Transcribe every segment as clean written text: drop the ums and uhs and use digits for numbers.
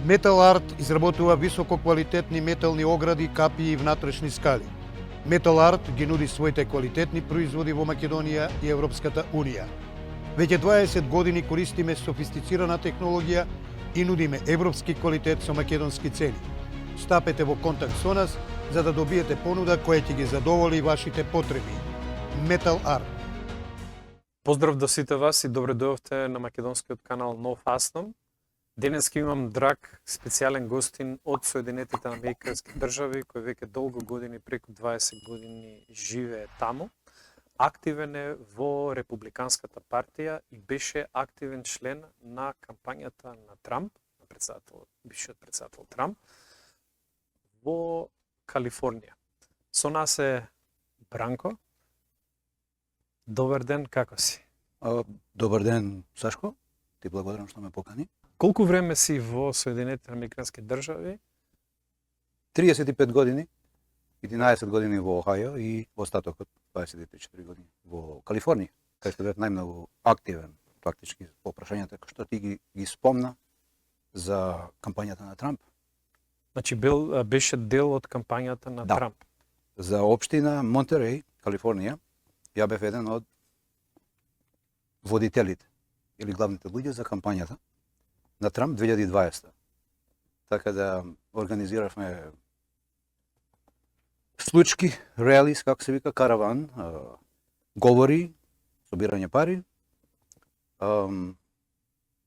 Metal Art изработува висококвалитетни метални огради, капии и внатрешни скали. Metal Art ги нуди своите квалитетни производи во Македонија и Европската Унија. Веќе 20 години користиме софистицирана технологија и нудиме европски квалитет со македонски цени. Стапете во контакт со нас за да добиете понуда која ќе ги задоволи вашите потреби. Metal Art. Поздрав до сите вас и добре дојдовте на македонскиот канал No Fastnom. Денес имам драг специјален гостин од Соединетите Американски држави, кој веќе долго години, преку 20 години живее таму. Активен е во Републиканската партија и беше активен член на кампањата на Трамп, на бившиот председател Трамп, во Калифорнија. Со нас е Бранко. Добар ден, како си? Добар ден, Сашко. Ти благодарам што ме покани. Колку време си во Соединетите Американски држави? 35 години, 11 години во Охајо и остатокот 24 години во Калифорнија, кај што бев најмногу активен фактички по прашањата што ти ги спомна за кампањата на Трамп. Значи беше дел од кампањата на Трамп. За општина Монтереј, Калифорнија, ја бев еден од водителите или главните луѓе за кампањата на Трамп 2020. Така да организиравме случки, релис, како се вика, караван, говори, собирање пари,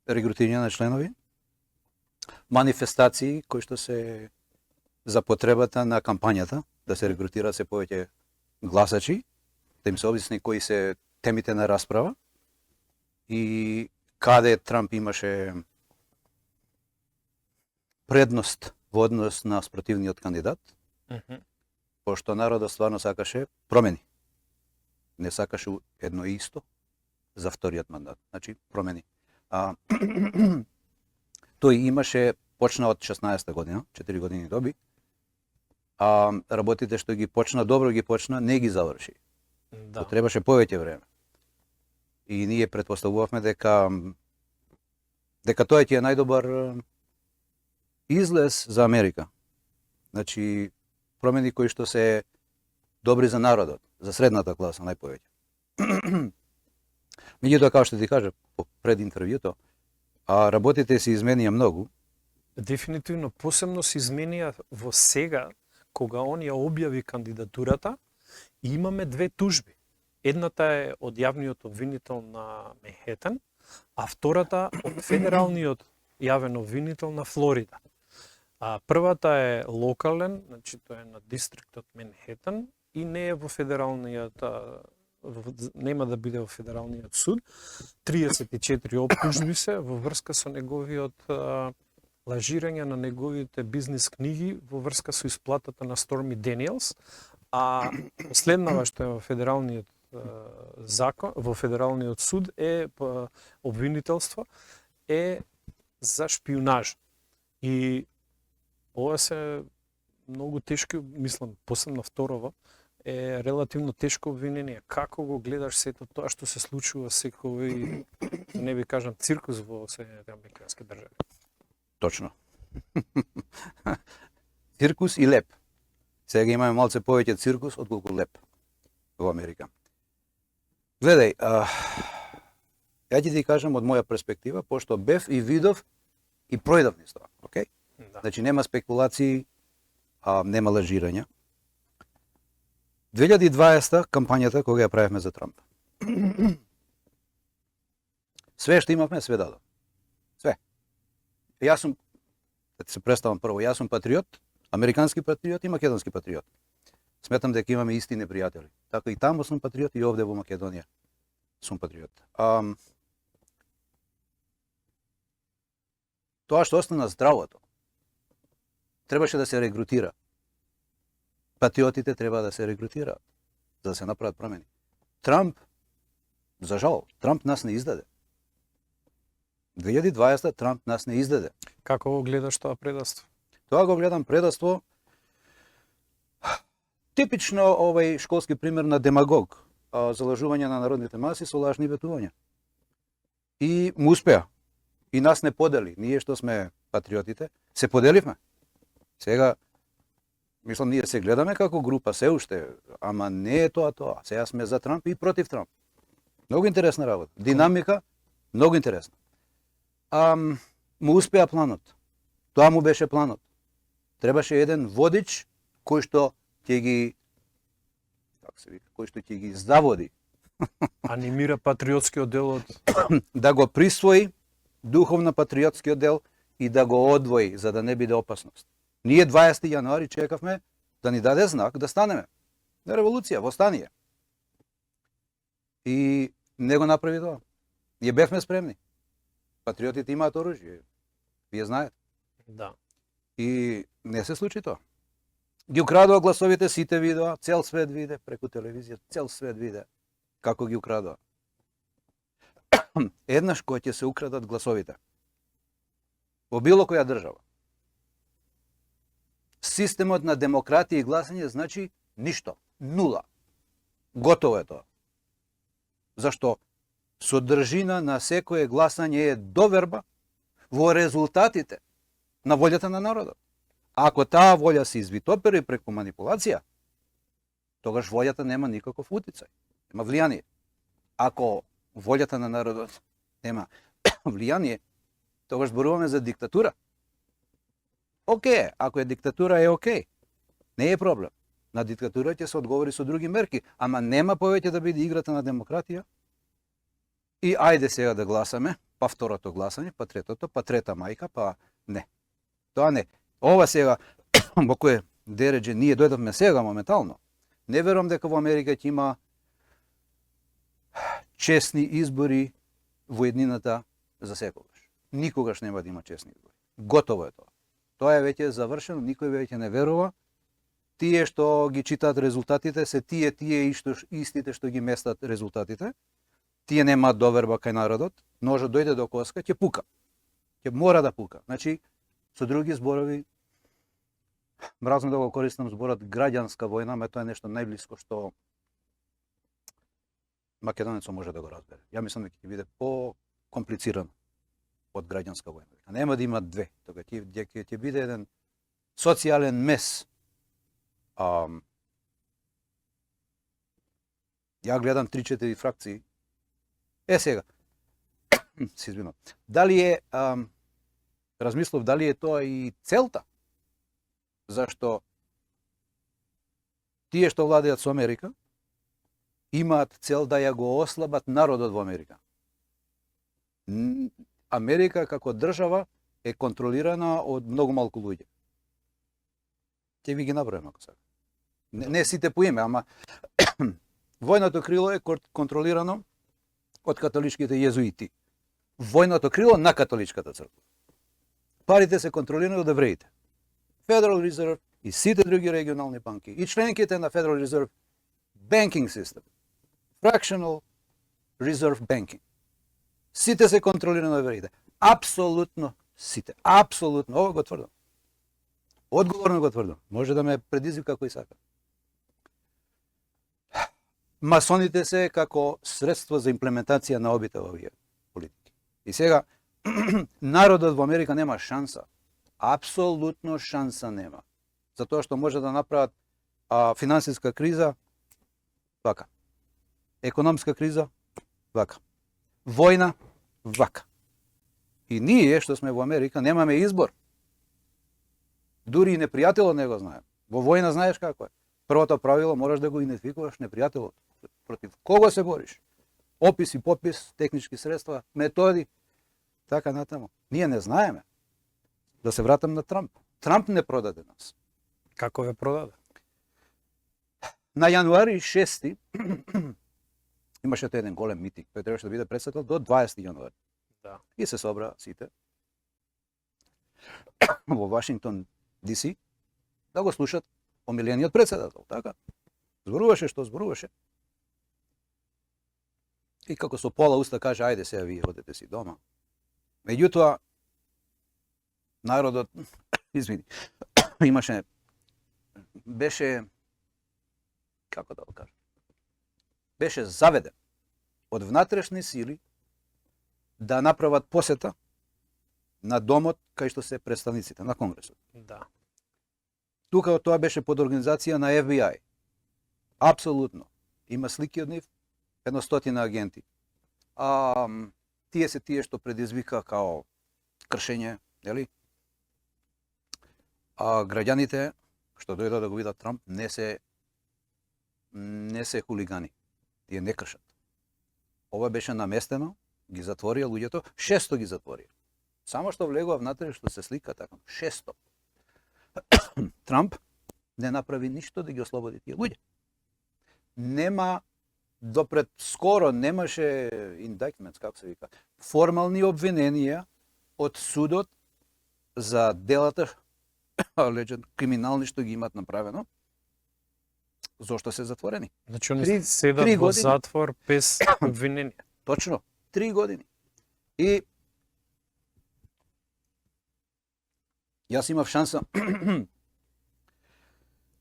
регрутирање на членови, манифестации кои што се за потребата на кампањата, да се регрутираат се повеќе гласачи, да им се објасни кои се темите на расправа и каде Трамп имаше предност во однос на спротивниот кандидат, пошто народот стварно сакаше промени. Не сакаше едно и исто за вториот мандат. Значи, промени. Тој имаше, почна од 16-та година, 4 години доби, а работите што ги почна, добро ги почна, не ги заврши. Да. Требаше повеќе време. И ние претпоставувавме дека тоа ќе е најдобар излез за Америка. Значи, промени кои што се добри за народот, за средната класа најповеќе. Меѓутоа, како што ти кажа пред интервјуто, работите се изменија многу. Дефинитивно, посебно се изменија во сега, кога он ја објави кандидатурата, и имаме две тужби. Едната е од јавниот обвинител на Манхетен, а втората од федералниот јавен обвинител на Флорида. Првата е локален, значи тоа е на дистриктот Манхетен и не е во федералниот, нема да биде во федералниот суд. 34 оптужби се во врска со неговиот лажирање на неговите бизнис книги во врска со исплатата на Сторми Даниелс, а последнава што е во федералниот закон, во федералниот суд е обвинителство е за шпионажа. И ова се многу тешки, мислам, посебно второво, е релативно тешко обвинение. Како го гледаш сето тоа што се случува секој, не би кажам, циркус во Соединетите Американски држави? Точно. Циркус и леп. Сега имаме малце повеќе циркус отколку леп во Америка. Гледај, ја ќе ти кажам од моја перспектива, пошто бев и видов и пројдов низ тоа, окей? Да. Значи нема спекулации, нема лажирања. 2020 кампањата кога ја правевме за Трамп. Све што имавме, све дадов. Све. Јас сум, да ти се представам прво, јас сум патриот, американски патриот и македонски патриот. Сметам дека имаме исти непријатели. Така и таму сум патриот и овде во Македонија сум патриот. Тоа што остана здравото, требаше да се регрутира. Патриотите треба да се регрутираат, за да се направат промени. Трамп, за жал, Трамп нас не издаде. 2020 Трамп нас не издаде. Како го гледаш тоа предавство? Тоа го гледам предавство типично школски пример на демагог, залажување на народните маси со лажни ветувања. И му успеа. И нас не подели, ние што сме патриотите, Се поделивме. Сега, мислам, ние се гледаме како група се уште, ама не е тоа. Сега сме за Трамп и против Трамп. Многу интересна работа. Динамика, многу интересна. Му успеа планот. Тоа му беше планот. Требаше еден водич кој што ќе ги заводи. Анимира патриотскиот дел од Да го присвои духовно патриотскиот дел и да го одвои, за да не биде опасност. Ние 20 јануари чекавме да ни даде знак да станеме. Револуција, востание. И не го направи тоа. Ние бевме спремни. Патриотите имаат оружје. Вие знаете. да. И не се случи тоа. Ги украдоа гласовите, сите видоа, цел свет виде, преку телевизија, цел свет виде како ги украдоа. Еднаш кој ќе се украдат гласовите во било која држава, системот на демократија и гласање значи ништо, нула. Готово е тоа. Зашто содржина на секое гласање е доверба во резултатите на волјата на народот. Ако таа волја се извитопери преку манипулација, тогаш волјата нема никаков утицај, нема влијание. Ако волјата на народот нема влијание, тогаш зборуваме за диктатура. Океј, ако е диктатура е океј. Не е проблем. На диктатура ќе се одговори со други мерки, ама нема повеќе да биде играта на демократија. И ајде сега да гласаме, па второто гласање, па третото, па трета мајка, па не. Тоа не. Ова сега, во кое дереđe ние дојдовме сега моментално, не верувам дека во Америка ќе има честни избори во еднината за секогаш. Никогаш нема да има честни избори. Готово е тоа. Тоа е веќе завршено, никој веќе не верува. Тие што ги читаат резултатите се тие истите што ги местат резултатите. Тие немаат доверба кај народот, ножот дојде до коска, ќе пука. Ќе мора да пука. Значи, со други зборови, мразам да го користам зборот граѓанска војна, ме тоа е нешто најблиско што македонецот може да го разбере. Ја мислам дека ќе биде по-комплицирано од граѓанска војна. Нема да има две, тога ќе биде еден социјален мес. Ја гледам 3-4 фракции. Сега, се извинувам, дали е, размислов дали е тоа и целта? Зашто тие што владеат со Америка имаат цел да ја го ослабат народот во Америка. Америка како држава е контролирана од многу малку луѓе. Ќе ви ги набројам ако сега. Не сите по име, ама војното крило е контролирано од католичките језуити. Војното крило на католичката црква. Парите се контролирани од евреите. Federal Reserve и сите други регионални банки и членките на Federal Reserve Banking System. Fractional Reserve Banking. Сите се контролирани од евреите. Апсолутно сите. Апсолутно. Ова го тврдам. Одговорно го тврдам. Може да ме предизвика кој сака. Масоните се како средство за имплементација на обите во овие политики. И сега, народот во Америка нема шанса. Апсолутно шанса нема. Затоа што може да направат финансиска криза, вака. Економска криза, вака. Војна, вака. И ние, што сме во Америка, немаме избор. Дури и непријателот не го знаем. Во војна знаеш како е. Првото правило, можеш да го идентификуваш непријателот. Против кого се бориш? Опис и попис, технички средства, методи, така натаму. Ние не знаеме. Да се вратам на Трамп. Трамп не продаде нас. Како ве продаде? На јануари 6 имаше еден голем митинг. Тој требаше да биде председател до 20 јануари. Да. И се собра сите во Вашингтон ДС да го слушат омилениот председател, така? Зборуваше што зборуваше. И како со пола уста каже, ајде сега вие одете си дома. Меѓутоа, народот, извини, беше, како да го кажам, беше заведен од внатрешни сили да направат посета на домот кај што се представниците на Конгресот. Да. Тука тоа беше под организација на FBI. Апсолутно. Има слики од нив, 100 агенти. Тие се тие што предизвика као кршење, нели? А граѓаните што дојдоа да го видат Трамп не се хулигани. Тие не кршат. Ова беше наместено, ги затворија луѓето, 600 ги затворија. Само што влегува внатре што се слика така, 600. Трамп не направи ништо да ги ослободи тие луѓе. Нема, допред скоро немаше indictments, како се вика, формални обвиненија од судот за делата криминални што ги имат направено. Зошто се затворени? Значи они седат во затвор без обвинение. Точно, 3 години. И јас имав шанса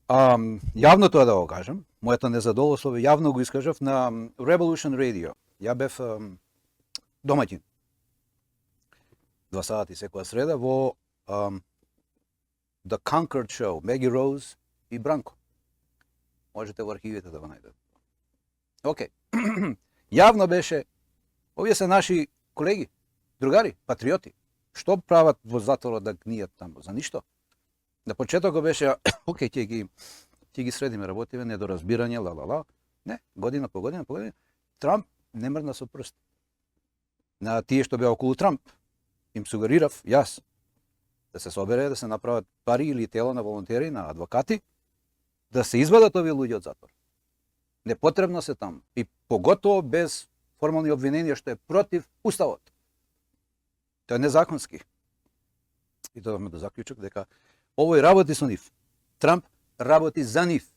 јавно тоа да го кажам, моето незадоволство јавно го искажав на Revolution Radio. Ја бев домаќин 2 сати секоја среда во The Concord Show, Меги Роуз и Бранко. Можете во архивите да го најдете. Океј. Јавно беше, овие се наши колеги, другари, патриоти. Што прават во затворот да гнијат таму? За ништо. На почетокот беше, океј, ќе ги средиме, работиме, недоразбирање, ла. Не, година по година. Трамп не мрдна со прст. На тие што беа околу Трамп, им сугерирав, јас, да се собере, да се направат пари или тело на волонтери, на адвокати, да се извадат овие луѓе од затвор. Непотребно се таму. И поготово без формални обвиненија, што е против уставот. Тоа е незаконски. И дојдовме до заклучок дека овој работи со нив. Трамп работи за нив.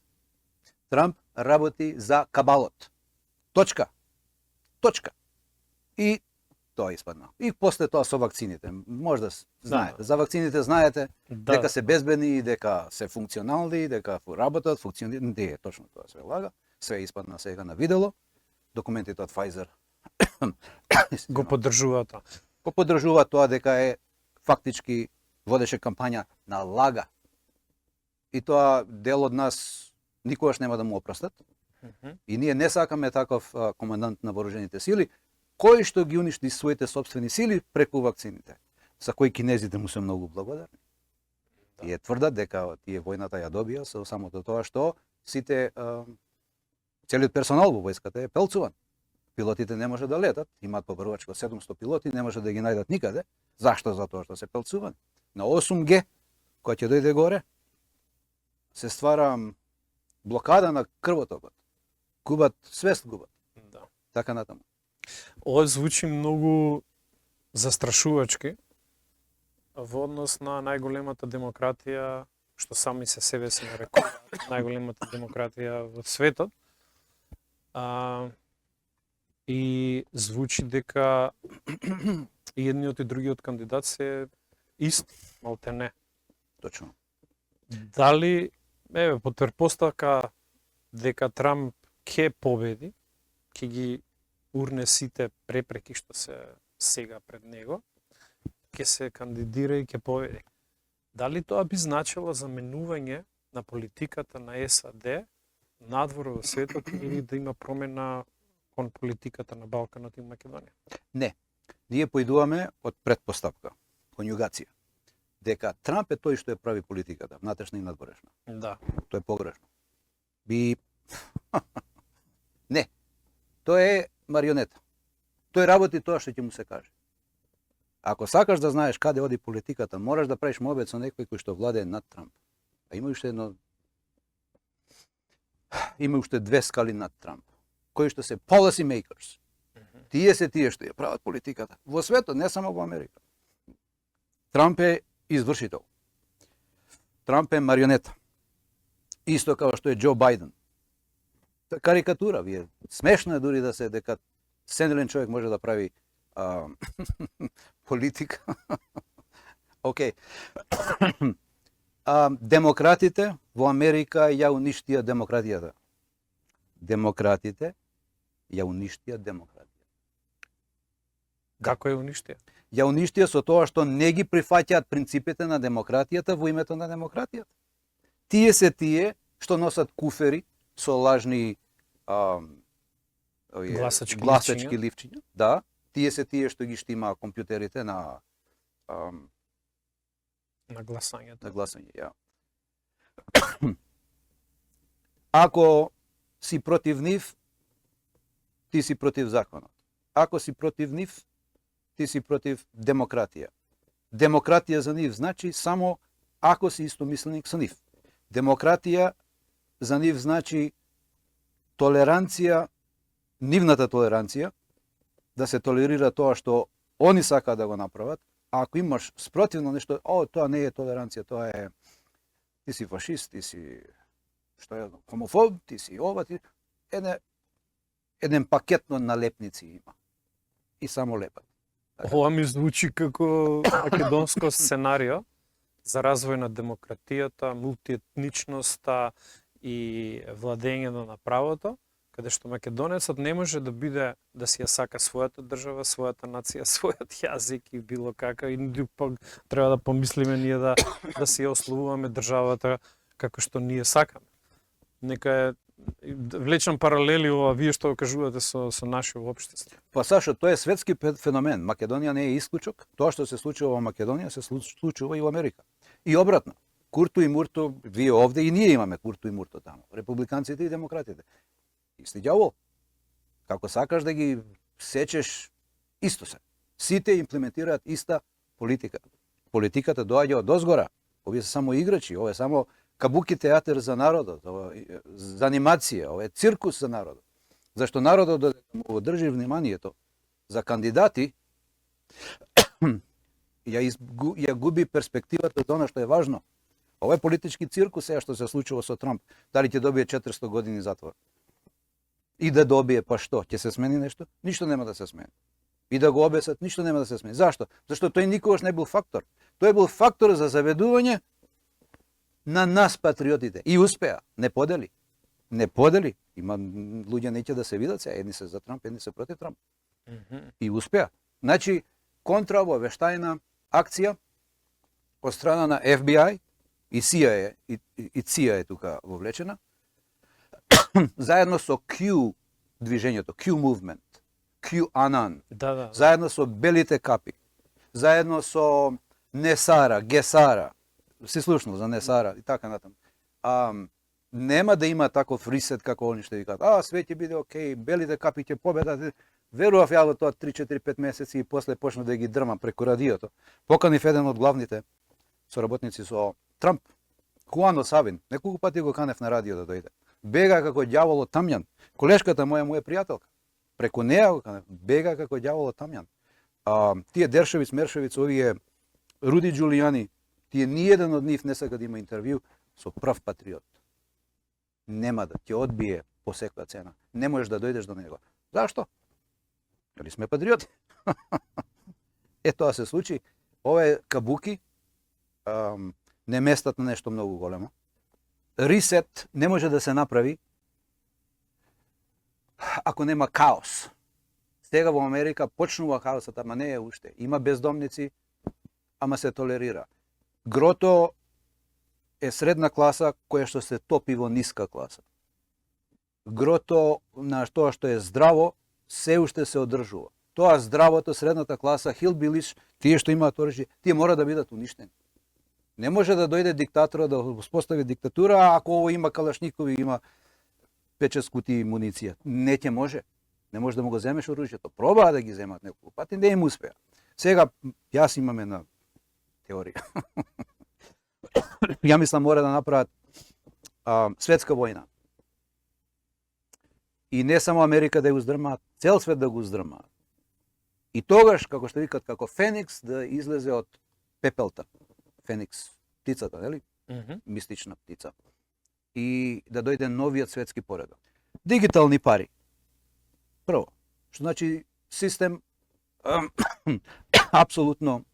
Трамп работи за кабалот. Точка. И тоа испадна. И после тоа со вакцините. Може да знаете. Да. За вакцините знаете Да. дека се безбедни, дека се функционални, дека работат, функционираат. Не, точно тоа се лага. Се испадна сега на видело. Документите од Pfizer Го поддржуваат тоа. го поддржува тоа дека е фактички водеше кампања на лага. И тоа дел од нас никогаш нема да му опростат. И ние не сакаме таков командант на вооружените сили, кој што ги уништи своите собствени сили преку вакцините, за кои кинезите му се многу благодарни. Да. И е тврдат дека тие војната ја добија со самото тоа што сите целиот персонал во војската е пелцуван. Пилотите не може да летат, имаат побарувачко 700 пилоти, не може да ги најдат никаде. Зашто? Затоа што се пелцувани. На 8G, која ќе дојде горе, се ствара блокада на крвотокот. Губат свест, Да. Така натаму. Ова звучи многу застрашувачки во однос на најголемата демократија, што сами се себе се нарекуваат најголемата демократија во светот. И звучи дека и едниот и другиот кандидат се исти, малтене. Точно. Дали, под претпоставка дека Трамп ќе победи, ќе ги урне сите препреки што се сега пред него, ќе се кандидира и ќе победи. Дали тоа би значило заменување на политиката на САД надвор во светот или да има промена кон политиката на Балканот и Македонија? Не. Ние поидуваме од претпоставка, конјугација, дека Трамп е тој што ја прави политиката, внатрешна и надворешна. Да. Тоа е погрешно. Не. Тој е марионета. Тој работи тоа што ќе му се каже. Ако сакаш да знаеш каде оди политиката, мораш да правиш мобет со некој кој што владее над Трамп. А има уште две скали над Трамп, кои што се policy makers. Тие се тие што ја прават политиката. Во светот, не само во Америка. Трамп е извршител. Трамп е марионета. Исто како што е Џо Бајден. Карикатура, вие. Смешно е дури да се дека сенилен човек може да прави политика. Океј. Демократите во Америка ја уништија демократијата. Демократите ја уништија демократија. Како е уништија? Ја уништија со тоа што не ги прифаќаат принципите на демократијата во името на демократијата. Тие се тие што носат куфери со лажни гласачки ливчиња. Да, тие се тие што ги штима компјутерите на гласањето. На гласање, ја. Ако си против нив, ти си против законот. Ако си против нив, ти си против демократија. Демократија за нив значи само ако си истомисленик со нив. Демократија за нив значи толеранција, нивната толеранција, да се толерира тоа што они сакаат да го направат, а ако имаш спротивно нешто, тоа не е толеранција, тоа е ти си фашист, ти си хомофоб, ти си ова, ти еден пакетно налепници има. И само лепат. Ова ми звучи како македонско сценарио за развој на демократијата, мултиетничноста и владењето на правото, каде што македонецот не може да биде да си ја сака својата држава, својата нација, својот јазик и било кака, и треба да помислиме ние да си ја ословуваме државата како што ние сакаме. Нека е влечам паралели ова вие што кажувате со нашето општество. Па Сашо, тоа е светски феномен. Македонија не е исклучок. Тоа што се случува во Македонија се случува и во Америка. И обратно. Курту и Мурто, вие овде и ние имаме Курту и Мурто таму. Републиканците и демократите. Исти ѓавол. Како сакаш да ги сечеш, исто се. Сите имплементираат иста политика. Политиката доаѓа од озгора. Овие се само играчи, ова е само кабуки театар за народот, за анимација, ова е циркус за народот. Зашто народот додека му држи вниманието за кандидати, ја губи перспективата за она што е важно. Ова е политички циркус сега што се случува со Трамп. Дали ќе добие 400 години затвор? И да добие, па што? Ќе се смени нешто? Ништо нема да се смени. И да го обесат, ништо нема да се смени. Зашто? Зашто тој никогаш не бил фактор. Тој бил фактор за заведување на нас патриотите. И успеа. Не подели. Не подели. Има луѓе неќе да се видат сега. Едни се за Трамп, едни се против Трамп. И успеа. Значи, контраобавештајна акција од страна на FBI и CIA, и CIA е тука вовлечена, заедно со Q движењето, Q movement, QAnon, заедно со белите капи, заедно со Несара, Гесара, си слушнал за Несара и така натаму. Нема да има таков ресет како они што викаат. Све ќе биде окей, белите капи ќе победат. Верував ја во тоа 3-4-5 месеци и после почна да ги дрма преку радиото. Поканив еден од главните соработници со Трамп, Хуано Савин, неколку пати го канев на радио да дојде. Бега како ѓаволот тамјан. Колешката моја му е пријателка. Преку неа го канев, бега како ѓаволот тамјан. Тие Дершевиц, Мершевиц, овие Руди Џулијани, тие ниеден од нив не сака да има интервју со прав патриот. Нема да ќе одбие по секоја цена. Не можеш да дојдеш до него. Зашто? Дали сме патриоти? Тоа се случи. Ова е кабуки, не местат на нешто многу големо. Ресет не може да се направи ако нема хаос. Сега во Америка почнува хаосот, ама не е уште. Има бездомници, ама се толерира. Грото е средна класа која што се топи во ниска класа. Грото на тоа што е здраво се уште се одржува. Тоа здравото, средната класа, хилбилиш, тие што имаат оружје, тие мора да бидат уништени. Не може да дојде диктатора да успостави диктатура, ако ово има калашникови, има 5-6 кутии муниција. Не ќе може. Не може да му го земеш оружјето. Пробаа да ги земат неколку пати, не им успеа. Сега, јас имам една теорија. Ја мислам мора да направат светска војна. И не само Америка да ја уздрмаат, цел свет да го уздрмаат. И тогаш, како што викат, како Феникс да излезе од пепелта. Феникс, птицата, нели? Мистична птица. И да дојде новиот светски поредок. Дигитални пари. Прво, што значи систем апсолутно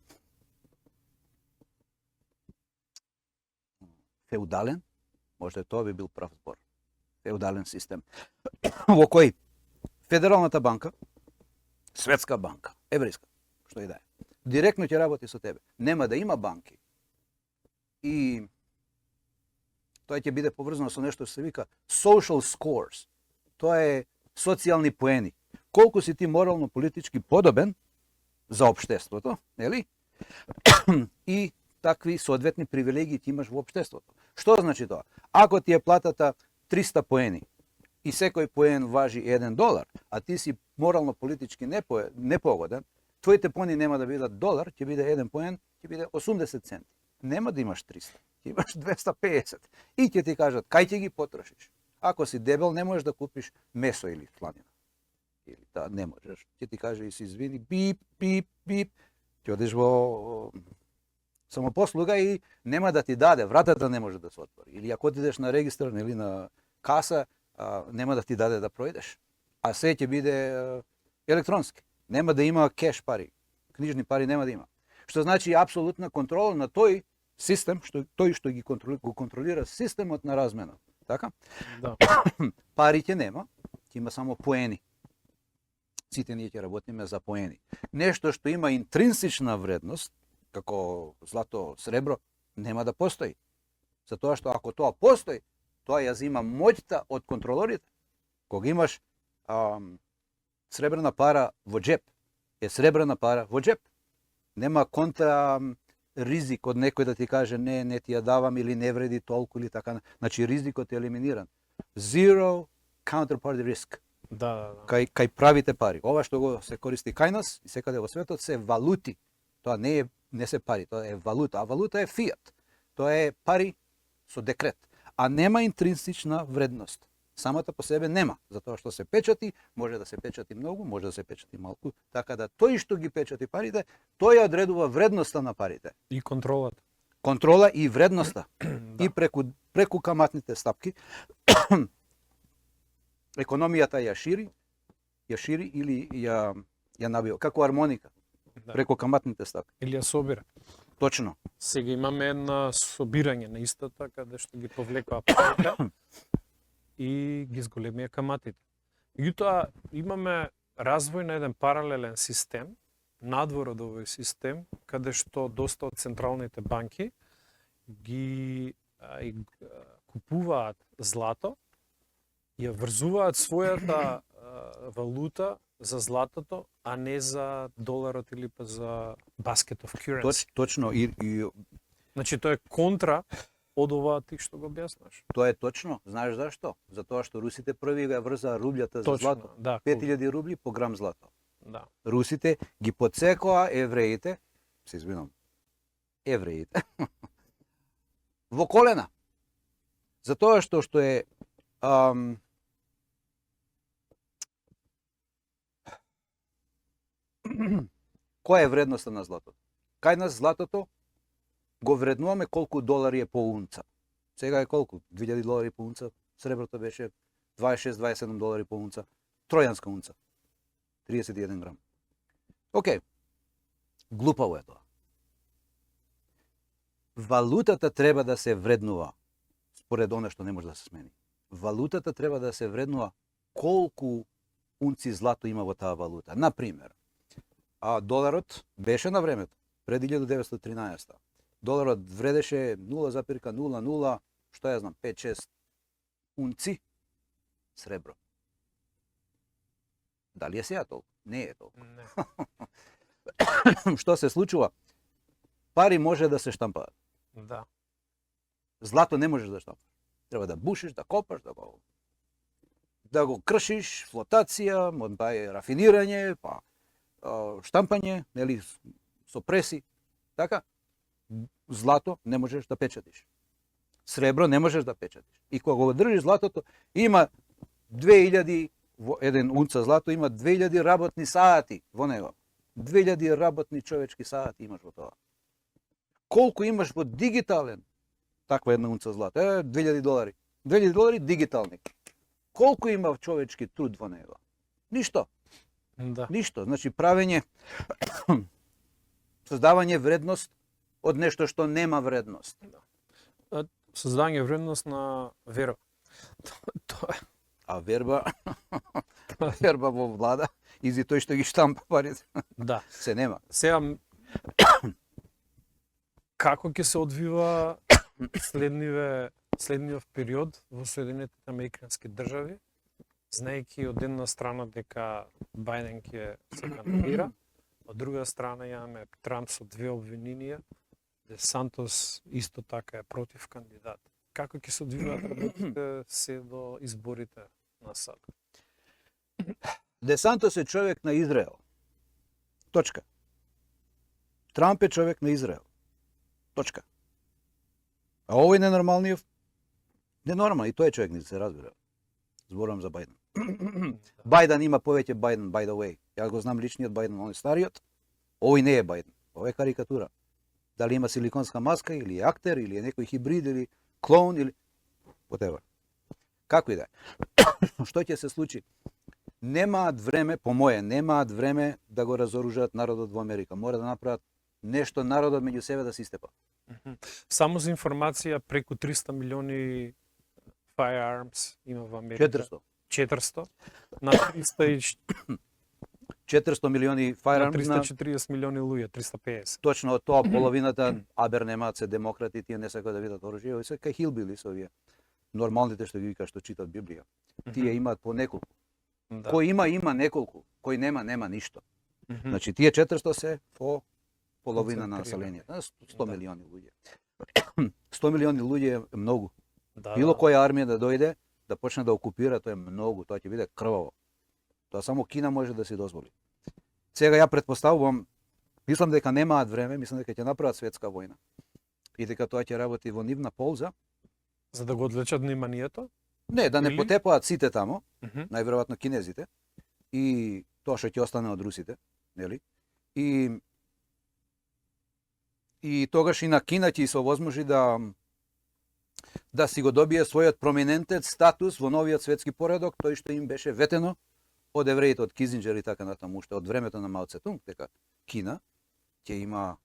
феудален, може тоа би бил прав збор. Феудален систем, во кој Федералната банка, Светска банка, Еврејска, што и да е. Директно ќе работи со тебе. Нема да има банки. И тоа ќе биде поврзано со нешто што се вика social scores. Тоа е социјални поени. Колку си ти морално политички подобен за општеството, нели? И такви соодветни привилегии ти имаш во општеството. Што значи тоа? Ако ти е платата 300 поени и секој поен важи $1, а ти си морално политички непогоден, твоите поени нема да бидат $1, ќе биде 1 поен, ќе биде 80 центи. Нема да имаш 300, ќе имаш 250. И ќе ти кажат кај ќе ги потрошиш. Ако си дебел, не можеш да купиш месо или сланина. Или да, не можеш. Ќе ти каже и си извини, бип, бип, бип. Ќе одиш во самопослуга и нема да ти даде, вратата не може да се отвори. Или ако отидеш на регистар или на каса, нема да ти даде да пројдеш. А се ќе биде електронски. Нема да има кеш пари. Книжни пари нема да има. Што значи апсолутна контрола на тој систем, тој што ги контролира системот на размена. Така? Да. Пари ќе нема, ќе има само поени. Сите ние ќе работиме за поени. Нешто што има интринсична вредност, како злато, сребро, нема да постои. Затоа што ако тоа постои, тоа ја зема моќта од контролорите. Кога имаш сребрена пара во джеп, е сребрена пара во джеп. Нема контра ризик од некој да ти каже не ти ја давам или не вреди толку или така. Значи ризикот е елиминиран. Zero counterparty risk. Да. Кај правите пари. Ова што го се користи кај нас и секаде во светот се валути. Тоа не се пари, тоа е валута, а валута е фиат. Тоа е пари со декрет, а нема интринсична вредност. Самата по себе нема, затоа што се печати, може да се печати многу, може да се печати малку, така да тој што ги печати парите, тој одредува вредноста на парите. И контролата. Контрола и вредноста. Да. И преку каматните стапки економијата ја шири или ја набива, како армоника, Да. преку каматните стапки. Или ја собира. Точно. Сега имаме една собирање на истата, каде што ги повлекува парите и ги зголемија каматите. Меѓутоа, имаме развој на еден паралелен систем, надвор од овој систем, каде што доста од централните банки ги купуваат злато, ја врзуваат својата валута за златото, а не за доларот или па за basket of currency. Точно. И Значи, тоа е контра од ова ти што го објаснаш. тоа е точно. Знаеш зашто? Затоа што русите први го врзаа рублјата за злато. Да, 5000 рубли по грам злато. да. Русите ги подсекоа евреите, се извинам, евреите, во колена. Затоа што е која е вредноста на златото? Кај нас златото го вреднуваме колку долари е по унца. Сега е колку? $2000 по унца. Среброто беше 26-27 долари по унца. Тројанска унца. 31 грам. Океј. Глупаво е тоа. Валутата треба да се вреднува според оно што не може да се смени. Валутата треба да се вреднува колку унци злато има во таа валута. Например, доларот беше на времето, пред 1913. Доларот вредеше 0,00, што ја знам, 5-6 унци сребро. Дали е сега толку? Не е толку. Не. Што се случува? Пари може да се штампаат. Да. Злато не можеш да штампаш. Треба да бушиш, да копаш, да го кршиш, флотација, па е рафинирање, па штампање, нели, со преси, така? Злато не можеш да печатиш. Сребро не можеш да печатиш. И кога го држиш златото, има 2000 во еден унца злато има 2000 работни сати во него. 2000 работни човечки сати имаш во тоа. Колку имаш во дигитален таква една унца злато? $2000. $2000 дигитални. Колку има човечки труд во него? Ништо. Да. Ништо. Значи правење создавање вредност од нешто што нема вредност. Создавање вредност на вера. Тоа е. А верба, верба во влада Изи тој што ги штампа парите. Да. Се нема. Сега, како ќе се одвива следниот период во Соединетите Американски држави, знаејќи од една страна дека Бајден ќе се кандидира, од друга страна имаме Трамп со 2 обвиненија, де Сантос исто така е против кандидат. Како ќе се одвиваат работите се до изборите на САД? Десантос е човек на Израел. Точка. Трамп е човек на Израел. Точка. А овој ненормалниот, ненормално, и тој е човек, не се разбира. Зборувам за Бајден. Бајден има повеќе Бајден, by the way. Ја го знам личниот Бајден, он е стариот. Овој не е Бајден. Ова е карикатура. Дали има силиконска маска, или е актер, или е некој хибрид, или клоун, или whatever. Како и да е. Што ќе се случи? Немаат време, по моје, немаат време да го разоружат народот во Америка. Мора да направат нешто народот меѓу себе да се истепа. Само за информација, преку 300 милиони firearms има во Америка. 400. 400 на 400 милиони на firearms на 340 милиони луѓе, 350. точно од тоа половината абер немаат се демократи, тие не сакаат да видат оружје, овие се кај хилбили со овие нормалните што ги вика што читат Библија. Тие имаат по неколку. Да. Кој има неколку, кој нема ништо. Мгм. Значи тие 400 се по половина на Концентрирани. населението. 100 Да. милиони луѓе. 100 милиони луѓе е многу. Да, Било да. која армија да дојде, да почне да окупира, тоа е многу, тоа ќе биде крваво. Тоа само Кина може да си дозволи. Сега ја претпоставувам, мислам дека немаат време, мислам дека ќе направат светска војна. И дека тоа ќе работи во нивна полза. За да го одлечат вниманието. Не, да не Или? потепаат сите тамо, Мгм. најверојатно кинезите, и тоа што ќе остане од русите, нели? И тогаш и на Кина ќе се овозможи да си го добие својот проминентен статус во новиот светски поредок, тој што им беше ветено од евреите, од Кизинџер и така натаму, уште од времето на Мао Цетунг, дека Кина ќе има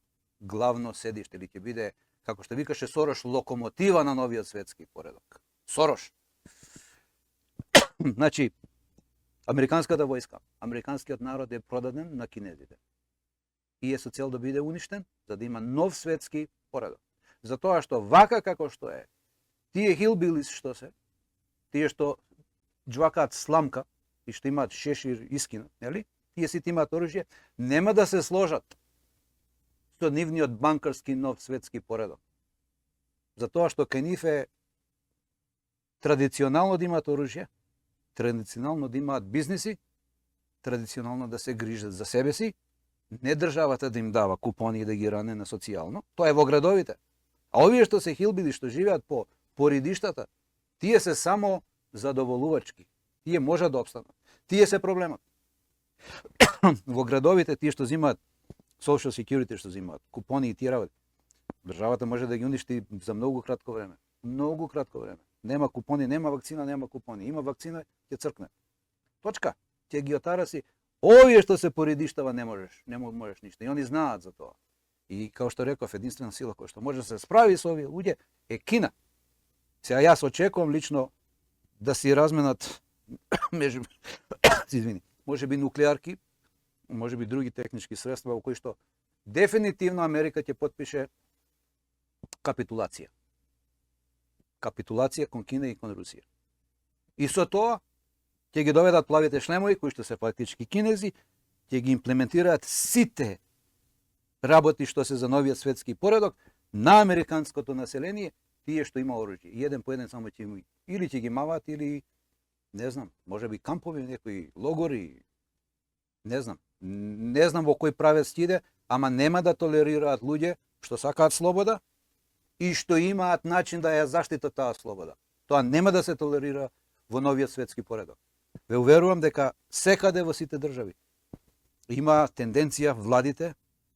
главно седиште или ќе биде, како што викаше Сорош, локомотива на новиот светски поредок. Сорош. Значи, американската војска, американскиот народ е продаден на кинезите. И е со цел да биде уништен, за да има нов светски поредок. Затоа што вака како што е, тие хилбилис што се, тие што џвакаат сламка и што имаат шешир искина, нели? Тие сите имаат оружје, нема да се сложат со нивниот банкарски нов светски поредок. Затоа што кај нив е традиционално да имаат оружје, традиционално да имаат бизниси, традиционално да се грижат за себе си, не државата да им дава купони и да ги ране на социјално. Тоа е во градовите. А овие што се хилбили, што живеат по поридиштата, тие се само задоволувачки. Тие можат да обстанат. Тие се проблемот. Во градовите, тие што земаат social security, што земаат купони и тие работи, државата може да ги уништи за многу кратко време. Многу кратко време. Нема купони, нема вакцина, нема купони. Има вакцина, ќе цркне. Точка. Ќе ги отараси. Овие што се поредиштава не можеш ништо. И они знаат за тоа. И како што реков, единствена сила која што може да се справи со овие луѓе е Кина. Сега јас очекувам лично да си разменат може би нуклеарки, може би други технички средства во кои што дефинитивно Америка ќе потпише капитулација. Капитулација кон Кина и кон Русија. И со тоа ќе ги доведат плавите шлемови, кои што се фактички кинези, ќе ги имплементираат сите работи што се за новиот светски поредок на американското население, тие што има оружје. И еден по еден само ќе им или ќе ги маваат, или не знам, може би кампови, некои логори, не знам. Не знам во кој правец ќе иде, ама нема да толерираат луѓе што сакаат слобода и што имаат начин да ја заштитат таа слобода. Тоа нема да се толерира во новиот светски поредок. Ве уверувам дека секаде во сите држави има тенденција владите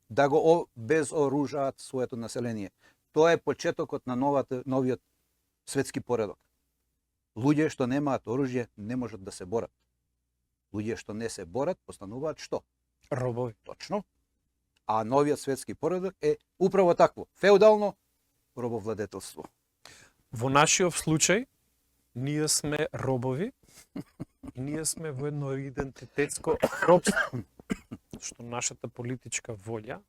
да го безоружаат своето население. Тоа е почетокот на новиот светски поредок. Луѓе што немаат оружје не можат да се борат. Луѓе што не се борат постануваат што? Робови. Точно. А новиот светски поредок е управо такво. Феудално робовладетелство. Во нашиот случај, ние сме робови И ние сме во едно идентитетско робство, што нашата политичка волја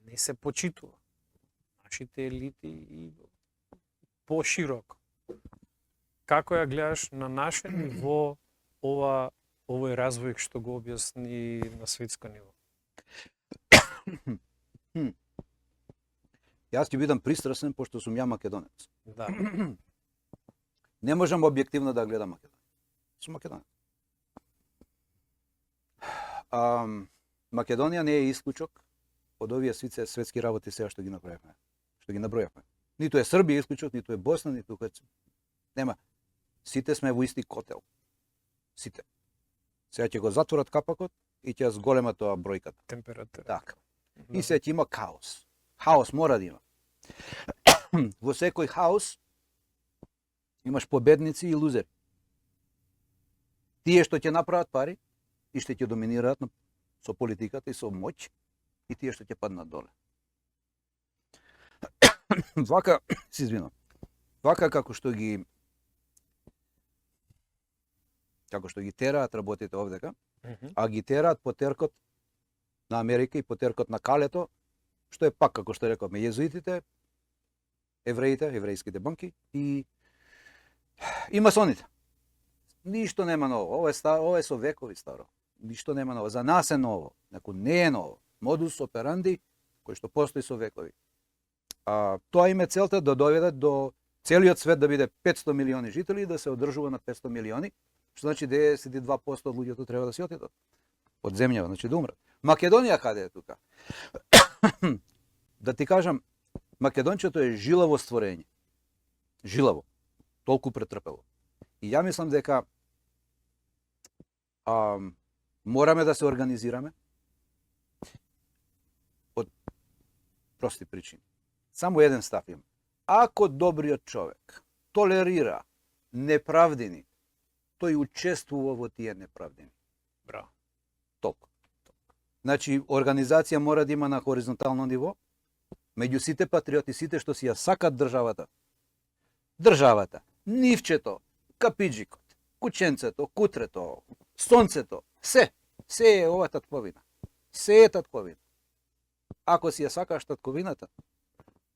не се почитува. Нашите елити и пошироко. Како ја гледаш на наше ниво овој развој што го објасни на светско ниво? Јас ќе бидам пристрасен, пошто сум ја македонец. Да. Не можам објективно да гледам Македонија. Сум македонец. Македонија не е исклучок од овие сите светски работи сега што ги направивме, што ги набројавме. Ниту е Србија исклучок, ниту е Босна, ниту нема. Сите сме во исти котел. Сите. Сега ќе го затворат капакот и ќе зголема тоа бројката. Температура. Така. И сега ќе има хаос. Хаос мора да има. Во секој хаос имаш победници и лузери. Тие што ќе направат пари и што ќе доминираат со политиката и со моќ, и тие што ќе паднат доле. Вака, се извинам. Вака како што ги тераат работите овдека, а ги тераат по теркот на Америка и по теркот на калето, што е пак како што рековме језуитите, евреите, еврејските банки и масоните. Ништо нема ново. Ова е старо, ова е со векови старо. Ништо нема ново. За нас е ново. Неко не е ново. Модус операнди кој што постои со векови. Тоа им е целта да доведат до целиот свет да биде 500 милиони жители и да се одржува на 500 милиони, што значи 92% од луѓето треба да се отидат од земјава, значи да умрат. Македонија каде е тука? Да ти кажам, македончето е жилаво створење. Жилаво. Толку претрпело. И ја мислам дека мораме да се организираме од прости причини. Само еден став има. Ако добриот човек толерира неправдини, тој учествува во тие неправдини. Браво. Толку. Значи, организација мора да има на хоризонтално ниво, меѓу сите патриоти, сите што си ја сакат државата. Државата, нивчето, капиджикот, кученцето, кутрето, сонцето, се е ова татковина. Се е татковина. Ако си ја сакаш татковината,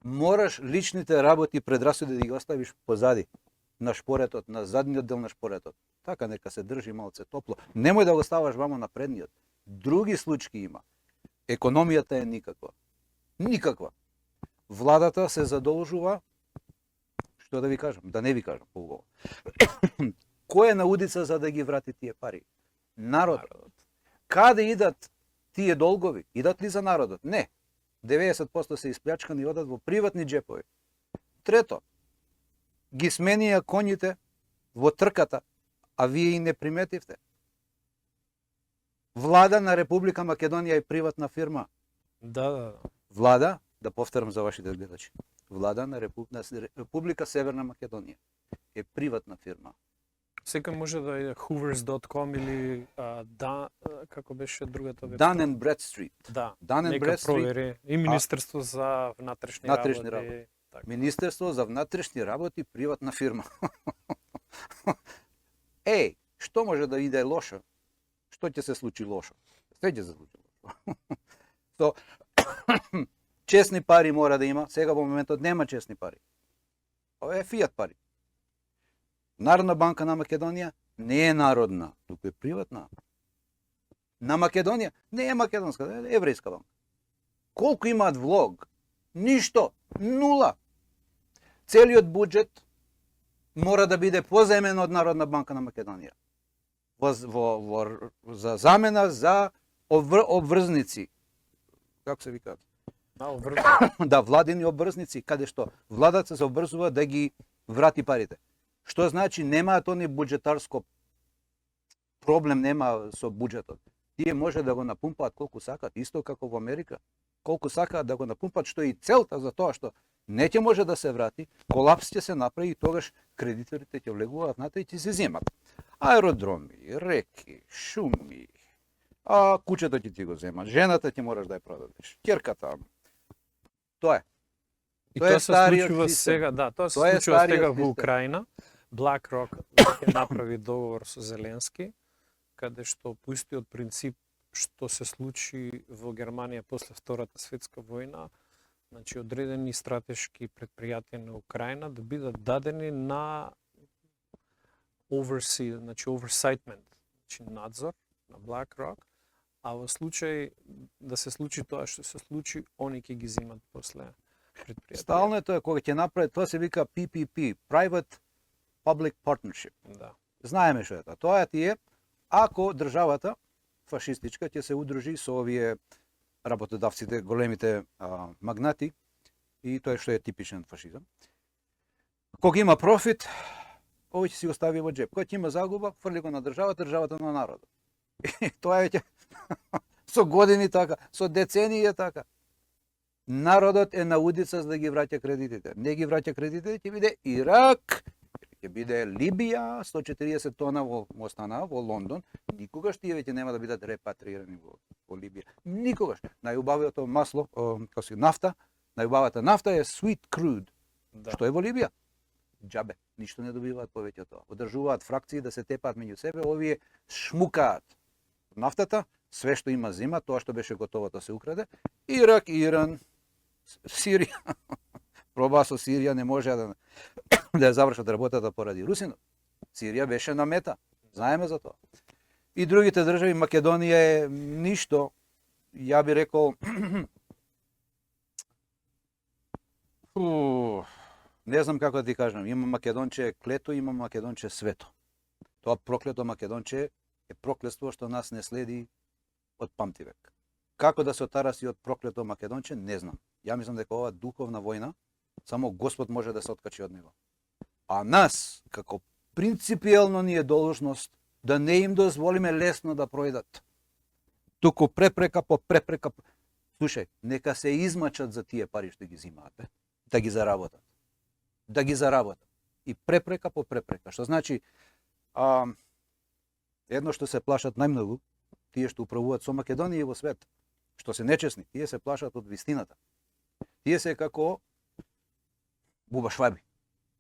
мораш личните работи предрасуди да ги оставиш позади, на шпоретот, на задниот дел на шпоретот. Така нека се држи малце топло. Немој да го ставаш вамо на предниот. Други случаи има. Економијата е никаква. Никаква. Владата се задолжува, што да ви кажам, да не ви кажам по-убаво. Кој е на удица за да ги врати тие пари? Народот. Каде идат тие долгови? Идат ли за народот? Не. 90% се исплячкани и одат во приватни джепови. Трето, ги сменија коњите во трката, а вие и не приметивте. Влада на Република Македонија е приватна фирма. Да. Влада, да повторам за вашите гледачи, влада на Република Северна Македонија е приватна фирма. Секој може да е hoovers.com или како беше другата веб. Dun and Bradstreet. Да. Dun and Нека Bradstreet. провери. И Министерство за внатрешни работи. Така. Министерство за внатрешни работи, приватна фирма. Еј, што може да иде лошо? Што ќе се случи лошо? Се ќе се случи лошо. Честни пари мора да има. Сега во моментот нема честни пари. Ова е фијат пари. Народна банка на Македонија не е народна, туку е приватна. На Македонија не е македонска, е еврејска банка. Колку имаат влог? Ништо, нула. Целиот буџет мора да биде позаемен од Народна банка на Македонија. За замена за обврзници. Како се викаат? Да, владини обврзници, каде што владата се обврзува да ги врати парите. Што значи немаат они буџетарско проблем нема со буџетот. Тие може да го напумпаат колку сакат, исто како во Америка. Колку сакаат да го напумпаат, што е и целта за тоа што не ќе може да се врати, колапс ќе се направи и тогаш кредиторите ќе влегуваат внатре и ќе се земат. Аеродроми, реки, шуми, куќето ќе ти го земат, жената ќе мораш да ја продадеш, ќерката. Тоа е. И тоа се случува сега, да, тоа се случува сега во Украина. BlackRock ќе направи договор со Зеленски, каде што по истиот принцип што се случи во Германија после Втората светска војна, значи одредени стратешки предпријатија на Украина да бидат дадени на oversight, значи надзор на BlackRock, а во случај да се случи тоа што се случи, они ќе ги земат после предпријатија. Стално е тоа кога ќе направи, тоа се вика PPP, Private Public Partnership. Да. Знаеме што е тоа. Тоа ти е ако државата фашистичка ќе се удружи со овие работодавците, големите магнати, и тоа што е типичен фашизам. Кога има профит, овој ќе си остави во джеб. Кога ќе има загуба, фрли го на државата, државата на народот. И тоа е со години така, со децении е така. Народот е на удица за да ги враќа кредитите. Не ги враќа кредитите, ќе биде Ирак, ќе биде Либија, 140 тона во остана во Лондон. Никогаш тие веќе нема да бидат репатрирани во Либија. Никогаш. Најубавото масло, нафта, најубавата нафта е sweet crude. Да. Што е во Либија? Џабе, ништо не добиваат повеќе од тоа. Одржуваат фракции да се тепаат меѓу себе, овие шмукаат нафтата, све што има зима, тоа што беше готово да се украде. Ирак, Иран, Сирија. Пробаа со Сирија, не може да ја завршат работата поради русинот. Сирија беше на мета. Знаеме за тоа. И другите држави, Македонија е ништо, ја би рекол, не знам како да ти кажам, има Македонче клето, има Македонче свето. Тоа проклето Македонче е проклетство што нас не следи од памтивек. Како да се отараси од проклето Македонче, не знам. Ја мислам дека ова духовна војна, само Господ може да се откачи од него. А нас, како принципиелно ни е должност да не им дозволиме лесно да пројдат. Туку препрека по препрека. Слушај, нека се измачат за тие пари што ги зимаат, да ги заработат. Да ги заработат. И препрека по препрека. Што значи, едно што се плашат најмногу, тие што управуваат со Македонија и во свет, што се нечесни, тие се плашат од вистината. Тие се како бубашваби,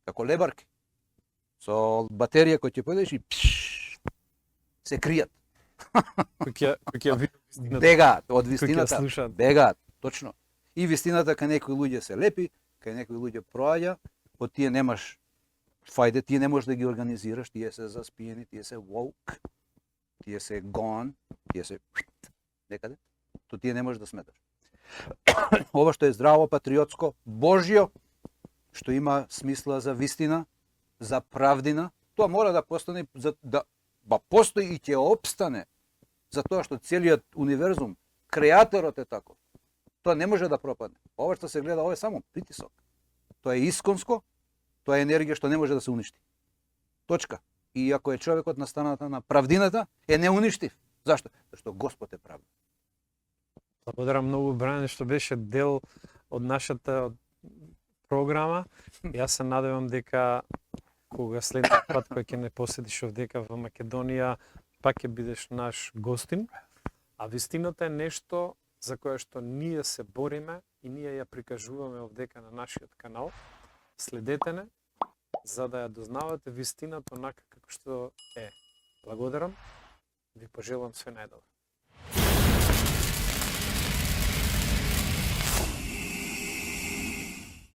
како лебарки, со батерија кој ќе појдеш и се кријат. Кој ќе вистината. Бегаат од Кој ќе вистината, слушаат. бегаат, точно. И вистината кај некои луѓе се лепи, кај некои луѓе проаѓа, од тие немаш фајде, тие не можеш да ги организираш, тие се заспиени, тие се woke, тие се gone, тие се некаде, то тие не можеш да сметаш. Ова што е здраво, патриотско, Божјо, што има смисла за вистина, за правдина, тоа мора да постане, постои и ќе опстане, затоа што целиот универзум, креаторот е таков. Тоа не може да пропадне. Ова што се гледа, ова е само притисок. Тоа е исконско, тоа е енергија што не може да се уништи. Точка. И ако е човекот на страната на правдината, е неуништив. Зашто? Зашто Господ е правда. Благодарам многу, Брајане, што беше дел од нашата програма. Јас се надевам дека кога следниот пат кој ќе не поседиш овдека во Македонија, пак ќе бидеш наш гостин. А вистината е нешто за кое што ние се бориме и ние ја прикажуваме овдека на нашиот канал. Следете не, за да ја дознавате вистината онака како што е. Благодарам, ви пожелам све најдобро.